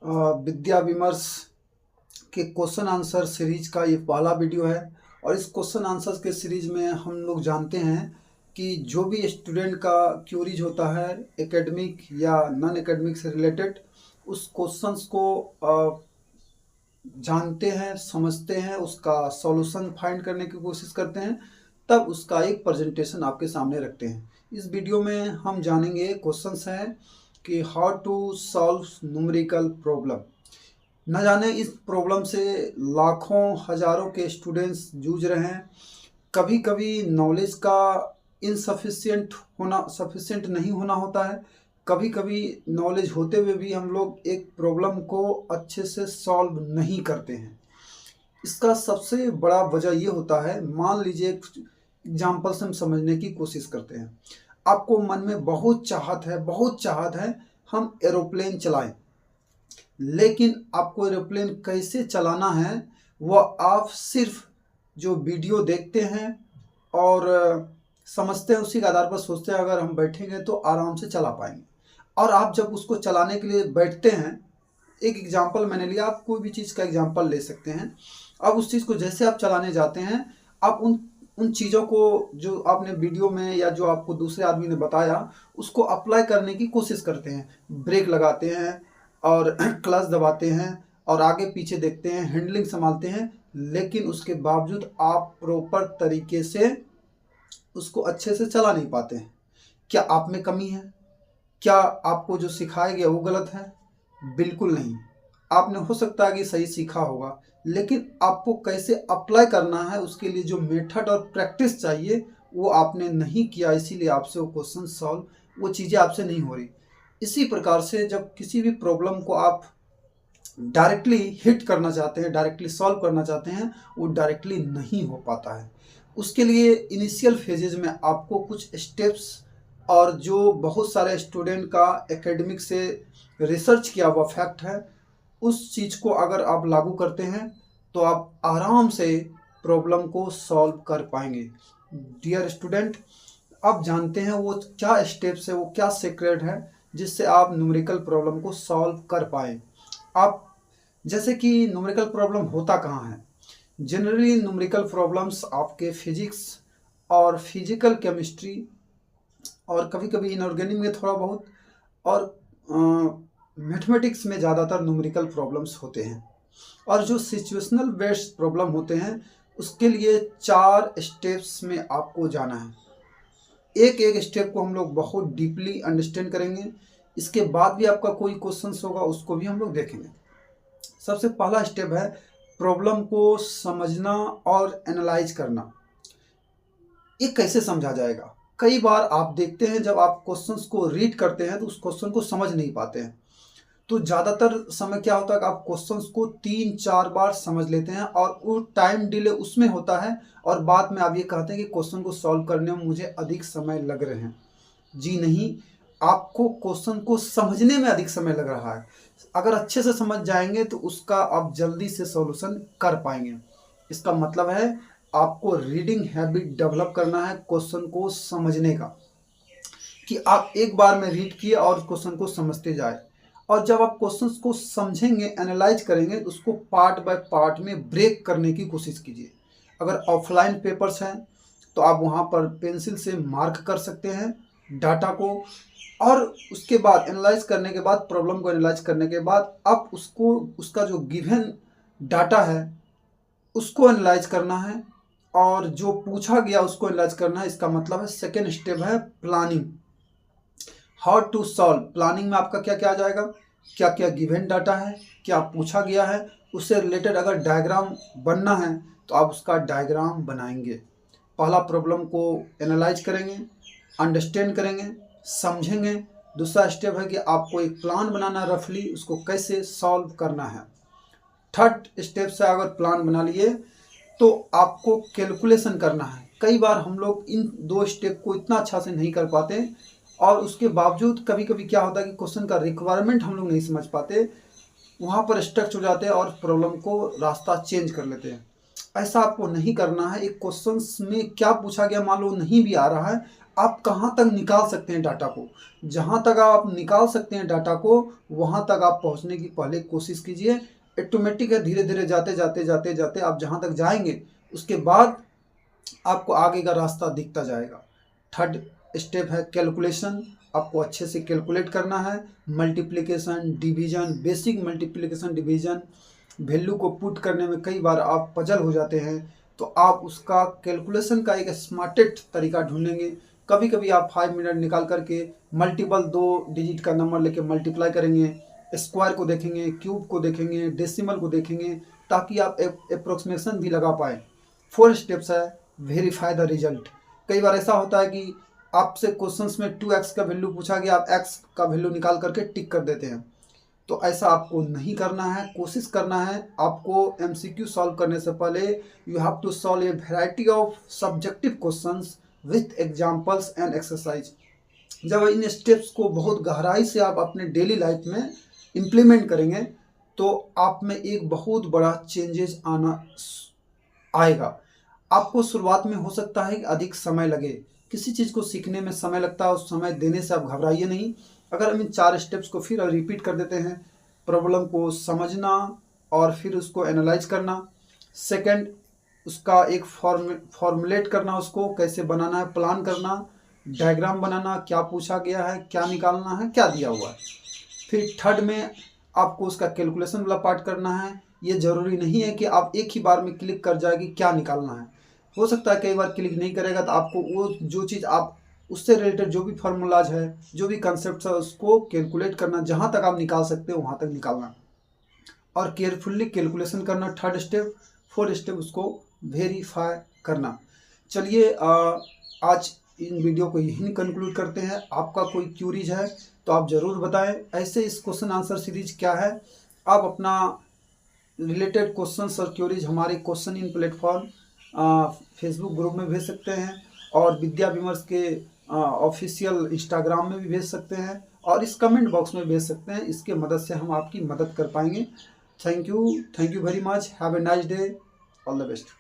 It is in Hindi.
विद्या विमर्श के क्वेश्चन आंसर सीरीज का ये पहला वीडियो है। और इस क्वेश्चन आंसर के सीरीज में हम लोग जानते हैं कि जो भी स्टूडेंट का क्यूरीज होता है एकेडमिक या नॉन एकेडमिक से रिलेटेड, उस क्वेश्चंस को जानते हैं, समझते हैं, उसका सॉल्यूशन फाइंड करने की कोशिश करते हैं, तब उसका एक प्रेजेंटेशन आपके सामने रखते हैं। इस वीडियो में हम जानेंगे क्वेश्चंस हैं कि how to solve numerical problem. न जाने इस प्रॉब्लम से लाखों हजारों के स्टूडेंट्स जूझ रहे हैं। कभी कभी नॉलेज का सफिशिएंट नहीं होना होता है। कभी कभी नॉलेज होते हुए भी हम लोग एक प्रॉब्लम को अच्छे से सॉल्व नहीं करते हैं। इसका सबसे बड़ा वजह ये होता है, मान लीजिए एग्जाम्पल से हम समझने की कोशिश करते हैं। आपको मन में बहुत चाहत है हम एरोप्लेन चलाएं, लेकिन आपको एरोप्लेन कैसे चलाना है वह आप सिर्फ जो वीडियो देखते हैं और समझते हैं, उसी के आधार पर सोचते हैं अगर हम बैठेंगे तो आराम से चला पाएंगे। और आप जब उसको चलाने के लिए बैठते हैं, एक एग्जांपल मैंने लिया, आप कोई भी चीज़ का एग्जांपल ले सकते हैं। अब उस चीज़ को जैसे आप चलाने जाते हैं, आप उन चीज़ों को जो आपने वीडियो में या जो आपको दूसरे आदमी ने बताया उसको अप्लाई करने की कोशिश करते हैं। ब्रेक लगाते हैं और क्लच दबाते हैं और आगे पीछे देखते हैं, हैंडलिंग संभालते हैं, लेकिन उसके बावजूद आप प्रॉपर तरीके से उसको अच्छे से चला नहीं पाते हैं। क्या आप में कमी है? क्या आपको जो सिखाया गया वो गलत है? बिल्कुल नहीं। आपने हो सकता है कि सही सीखा होगा, लेकिन आपको कैसे अप्लाई करना है उसके लिए जो मेथड और प्रैक्टिस चाहिए वो आपने नहीं किया, इसीलिए आपसे वो क्वेश्चन सॉल्व, वो चीज़ें आपसे नहीं हो रही। इसी प्रकार से जब किसी भी प्रॉब्लम को आप डायरेक्टली हिट करना चाहते हैं, डायरेक्टली सॉल्व करना चाहते हैं, वो डायरेक्टली नहीं हो पाता है। उसके लिए इनिशियल फेजेज में आपको कुछ स्टेप्स, और जो बहुत सारे स्टूडेंट का एकेडमिक से रिसर्च किया हुआ फैक्ट है, उस चीज़ को अगर आप लागू करते हैं तो आप आराम से प्रॉब्लम को सॉल्व कर पाएंगे। डियर स्टूडेंट, आप जानते हैं वो क्या स्टेप्स है, वो क्या सीक्रेट है जिससे आप न्यूमेरिकल प्रॉब्लम को सॉल्व कर पाए। आप जैसे कि न्यूमेरिकल प्रॉब्लम होता कहाँ है? जनरली न्यूमेरिकल प्रॉब्लम्स आपके फिजिक्स और फिजिकल केमिस्ट्री और कभी कभी इनऑर्गेनिक में थोड़ा बहुत और मैथमेटिक्स में ज़्यादातर न्यूमेरिकल प्रॉब्लम्स होते हैं। और जो सिचुएशनल बेस्ड प्रॉब्लम होते हैं उसके लिए 4 स्टेप्स में आपको जाना है। एक एक स्टेप को हम लोग बहुत डीपली अंडरस्टैंड करेंगे। इसके बाद भी आपका कोई क्वेश्चन होगा उसको भी हम लोग देखेंगे। सबसे पहला स्टेप है प्रॉब्लम को समझना और एनालाइज करना। ये कैसे समझा जाएगा? कई बार आप देखते हैं जब आप क्वेश्चंस को रीड करते हैं तो उस क्वेश्चन को समझ नहीं पाते हैं। तो ज़्यादातर समय क्या होता है कि आप क्वेश्चंस को 3-4 बार समझ लेते हैं और वो टाइम डिले उसमें होता है, और बाद में आप ये कहते हैं कि क्वेश्चन को सॉल्व करने में मुझे अधिक समय लग रहे हैं। जी नहीं, आपको क्वेश्चन को समझने में अधिक समय लग रहा है। अगर अच्छे से समझ जाएंगे तो उसका आप जल्दी से सॉल्यूशन कर पाएंगे। इसका मतलब है आपको रीडिंग हैबिट डेवलप करना है क्वेश्चन को समझने का, कि आप एक बार में रीड किए और क्वेश्चन को समझते जाए। और जब आप क्वेश्चंस को समझेंगे, एनालाइज करेंगे, उसको पार्ट बाय पार्ट में ब्रेक करने की कोशिश कीजिए। अगर ऑफलाइन पेपर्स हैं तो आप वहाँ पर पेंसिल से मार्क कर सकते हैं डाटा को, और उसके बाद एनालाइज करने के बाद, प्रॉब्लम को एनालाइज करने के बाद आप उसको, उसका जो गिवन डाटा है उसको एनालाइज करना है और जो पूछा गया उसको एनालाइज करना है। इसका मतलब है सेकेंड स्टेप है planning. How to solve. Planning में आपका क्या क्या आ जाएगा, क्या क्या गिवन डाटा है, क्या पूछा गया है, उससे रिलेटेड अगर डायग्राम बनना है तो आप उसका डायग्राम बनाएंगे। पहला प्रॉब्लम को एनालाइज करेंगे, अंडरस्टैंड करेंगे, समझेंगे। दूसरा स्टेप है कि आपको एक प्लान बनाना, रफली उसको कैसे सॉल्व करना है। थर्ड स्टेप से अगर प्लान बना लिए तो आपको कैलकुलेशन करना है। कई बार हम लोग इन 2 स्टेप को इतना अच्छा से नहीं कर पाते, और उसके बावजूद कभी कभी क्या होता है कि क्वेश्चन का रिक्वायरमेंट हम लोग नहीं समझ पाते, वहाँ पर स्टक हो जाते हैं और प्रॉब्लम को रास्ता चेंज कर लेते हैं। ऐसा आपको नहीं करना है। एक क्वेश्चंस में क्या पूछा गया मान लो नहीं भी आ रहा है, आप कहाँ तक निकाल सकते हैं डाटा को, जहाँ तक आप निकाल सकते हैं डाटा को वहाँ तक आप पहुँचने की पहले कोशिश कीजिए। ऑटोमेटिक है, धीरे धीरे जाते जाते जाते जाते आप जहाँ तक जाएंगे उसके बाद आपको आगे का रास्ता दिखता जाएगा। थर्ड स्टेप है कैलकुलेशन। आपको अच्छे से कैलकुलेट करना है, multiplication, division, basic multiplication, division, value को पुट करने में कई बार आप पजल हो जाते हैं, तो आप उसका कैलकुलेशन का एक स्मार्टेड तरीका ढूंढेंगे। कभी कभी आप 5 मिनट निकाल करके मल्टीपल 2 डिजिट का नंबर लेके मल्टीप्लाई करेंगे, स्क्वायर को देखेंगे, क्यूब को देखेंगे, डेसिमल को देखेंगे, ताकि आप अप्रोक्सीमेशन भी लगा पाए। 4 स्टेप्स है वेरीफाई द रिजल्ट। कई बार ऐसा होता है कि आपसे क्वेश्चंस में 2x का वैल्यू पूछा गया, आप x का वैल्यू निकाल करके टिक कर देते हैं, तो ऐसा आपको नहीं करना है। कोशिश करना है आपको MCQ सॉल्व करने से पहले you have to solve a variety of subjective questions with examples and exercise. जब इन स्टेप्स को बहुत गहराई से आप अपने डेली लाइफ में इम्प्लीमेंट करेंगे तो आप में एक बहुत बड़ा चेंजेस आएगा। आपको शुरुआत में हो सकता है कि अधिक समय लगे, किसी चीज़ को सीखने में समय लगता है, उस समय देने से आप घबराइए नहीं। अगर हम इन 4 स्टेप्स को फिर रिपीट कर देते हैं, प्रॉब्लम को समझना और फिर उसको एनालाइज करना, सेकंड उसका एक फॉर्मुलेट करना, उसको कैसे बनाना है, प्लान करना, डायग्राम बनाना, क्या पूछा गया है, क्या निकालना है, क्या दिया हुआ है, फिर थर्ड में आपको उसका कैलकुलेशन वाला पार्ट करना है। ये ज़रूरी नहीं है कि आप एक ही बार में क्लिक कर जाएगी क्या निकालना है, हो सकता है कई बार क्लिक नहीं करेगा, तो आपको वो जो चीज़ आप उससे रिलेटेड जो भी फार्मूलाज है, जो भी कंसेप्ट है, उसको कैलकुलेट करना, जहाँ तक आप निकाल सकते हो वहाँ तक निकालना और केयरफुल्ली कैलकुलेशन करना। थर्ड स्टेप, फोर्थ स्टेप उसको वेरीफाई करना। चलिए आज इन वीडियो को यहीं कंक्लूड करते हैं। आपका कोई क्यूरीज है तो आप ज़रूर बताएं। ऐसे इस क्वेश्चन आंसर सीरीज क्या है, आप अपना रिलेटेड क्वेश्चंस और क्यूरीज हमारे question in platform Facebook group में भेज सकते हैं और विद्या विमर्श के ऑफिशियल इंस्टाग्राम में भी भेज सकते हैं और इस कमेंट बॉक्स में भेज सकते हैं। इसके मदद से हम आपकी मदद कर पाएंगे। Thank you very much. Have a nice day. All the best.